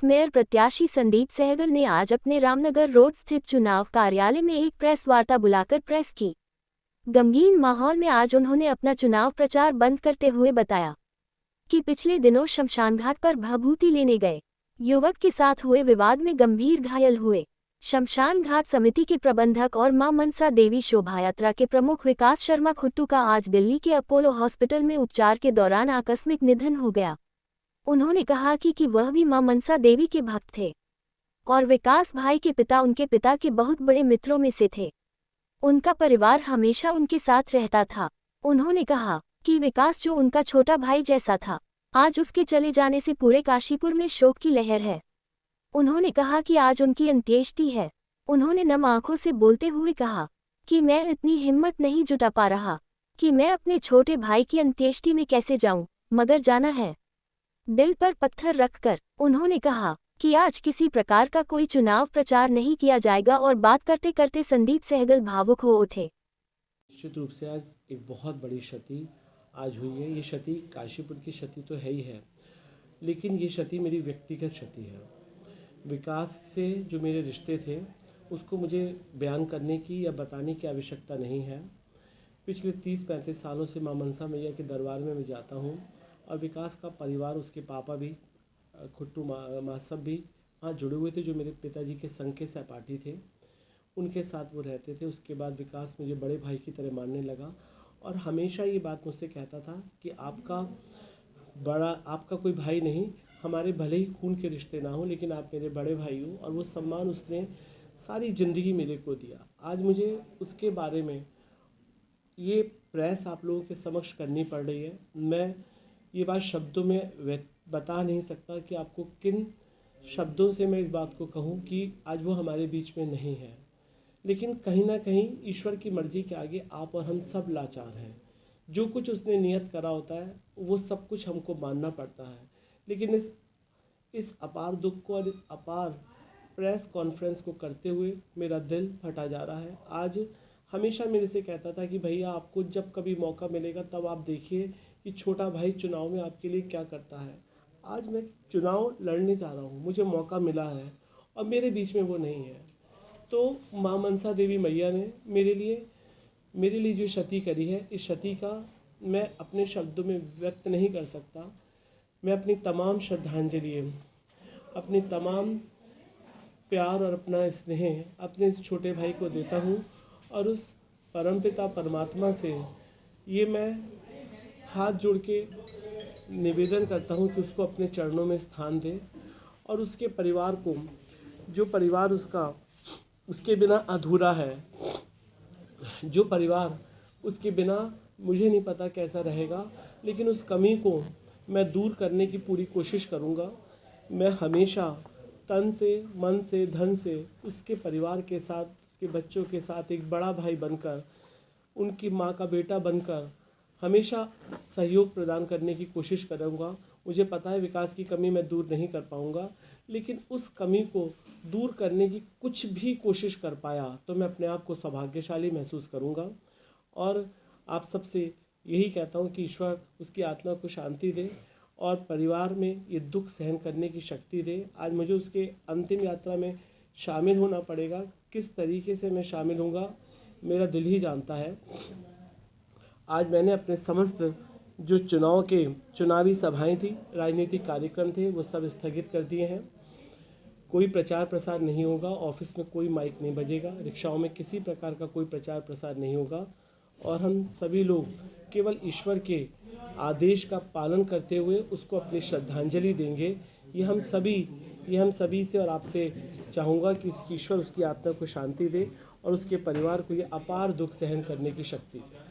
Congress mayor प्रत्याशी संदीप सहगल ने आज अपने रामनगर रोड स्थित चुनाव कार्यालय में एक प्रेस वार्ता बुलाकर प्रेस की। गमगीन माहौल में आज उन्होंने अपना चुनाव प्रचार बंद करते हुए बताया कि पिछले दिनों शमशानघाट पर भभूति लेने गए युवक के साथ हुए विवाद में गंभीर घायल हुए शमशान घाट समिति के प्रबंधक और मां मनसा देवी शोभायात्रा के प्रमुख विकास शर्मा खुट्टू का आज दिल्ली के अपोलो हॉस्पिटल में उपचार के दौरान आकस्मिक निधन हो गया। उन्होंने कहा कि वह भी मां मनसा देवी के भक्त थे और विकास भाई के पिता उनके पिता के बहुत बड़े मित्रों में से थे। उनका परिवार हमेशा उनके साथ रहता था। उन्होंने कहा कि विकास जो उनका छोटा भाई जैसा था, आज उसके चले जाने से पूरे काशीपुर में शोक की लहर है। उन्होंने कहा कि आज उनकी अंत्येष्टि है। उन्होंने नम आंखों से बोलते हुए कहा कि मैं इतनी हिम्मत नहीं जुटा पा रहा कि मैं अपने छोटे भाई की अंत्येष्टि में कैसे जाऊं, मगर जाना है। दिल पर पत्थर रखकर उन्होंने कहा कि आज किसी प्रकार का कोई चुनाव प्रचार नहीं किया जाएगा और बात करते करते संदीप सहगल भावुक हो उठे। निश्चित रूप से आज एक बहुत बड़ी क्षति आज हुई है। ये क्षति काशीपुर की क्षति तो है ही है, लेकिन ये क्षति मेरी व्यक्तिगत क्षति है। विकास से जो मेरे रिश्ते थे उसको मुझे बयान करने की या बताने की आवश्यकता नहीं है। पिछले 30-35 सालों से मां मनसा मैया के दरबार में मैं जाता हूँ और विकास का परिवार, उसके पापा भी, खुट्टू माँ सब भी वहाँ जुड़े हुए थे, जो मेरे पिताजी के संघ के सहपाठी थे। उनके साथ वो रहते थे। उसके बाद विकास मुझे बड़े भाई की तरह मानने लगा और हमेशा ये बात मुझसे कहता था कि आपका कोई भाई नहीं, हमारे भले ही खून के रिश्ते ना हो, लेकिन आप मेरे बड़े भाई हो। और वो सम्मान उसने सारी ज़िंदगी मेरे को दिया। आज मुझे उसके बारे में ये प्रेस आप लोगों के समक्ष करनी पड़ रही है। मैं ये बात शब्दों में बता नहीं सकता कि आपको किन शब्दों से मैं इस बात को कहूँ कि आज वो हमारे बीच में नहीं है, लेकिन कहीं ना कहीं ईश्वर की मर्ज़ी के आगे आप और हम सब लाचार हैं। जो कुछ उसने नियत करा होता है वो सब कुछ हमको मानना पड़ता है। लेकिन इस अपार दुख को और इस अपार प्रेस कॉन्फ्रेंस को करते हुए मेरा दिल फटा जा रहा है। आज हमेशा मेरे से कहता था कि भैया आपको जब कभी मौका मिलेगा तब आप देखिए कि छोटा भाई चुनाव में आपके लिए क्या करता है। आज मैं चुनाव लड़ने जा रहा हूँ, मुझे मौका मिला है और मेरे बीच में वो नहीं है। तो माँ मनसा देवी मैया ने मेरे लिए जो क्षति करी है, इस क्षति का मैं अपने शब्दों में व्यक्त नहीं कर सकता। मैं अपनी तमाम श्रद्धांजलि, अपनी तमाम प्यार और अपना स्नेह अपने इस छोटे भाई को देता हूँ और उस परमपिता परमात्मा से ये मैं हाथ जोड़ के निवेदन करता हूँ कि उसको अपने चरणों में स्थान दे और उसके परिवार को, जो परिवार उसके बिना अधूरा है, जो परिवार उसके बिना मुझे नहीं पता कैसा रहेगा, लेकिन उस कमी को मैं दूर करने की पूरी कोशिश करूँगा। मैं हमेशा तन से, मन से, धन से उसके परिवार के साथ, उसके बच्चों के साथ एक बड़ा भाई बनकर, उनकी माँ का बेटा बनकर हमेशा सहयोग प्रदान करने की कोशिश करूँगा। मुझे पता है विकास की कमी मैं दूर नहीं कर पाऊँगा, लेकिन उस कमी को दूर करने की कुछ भी कोशिश कर पाया तो मैं अपने आप को सौभाग्यशाली महसूस करूँगा। और आप सबसे यही कहता हूँ कि ईश्वर उसकी आत्मा को शांति दे और परिवार में ये दुख सहन करने की शक्ति दे। आज मुझे उसके अंतिम यात्रा में शामिल होना पड़ेगा। किस तरीके से मैं शामिल होऊंगा मेरा दिल ही जानता है। आज मैंने अपने समस्त जो चुनावी सभाएं थी, राजनीतिक कार्यक्रम थे, वो सब स्थगित कर दिए हैं। कोई प्रचार प्रसार नहीं होगा, ऑफिस में कोई माइक नहीं बजेगा, रिक्शाओं में किसी प्रकार का कोई प्रचार प्रसार नहीं होगा और हम सभी लोग केवल ईश्वर के आदेश का पालन करते हुए उसको अपनी श्रद्धांजलि देंगे। ये हम सभी से और आपसे चाहूँगा कि ईश्वर उसकी आत्मा को शांति दे और उसके परिवार को ये अपार दुख सहन करने की शक्ति दे।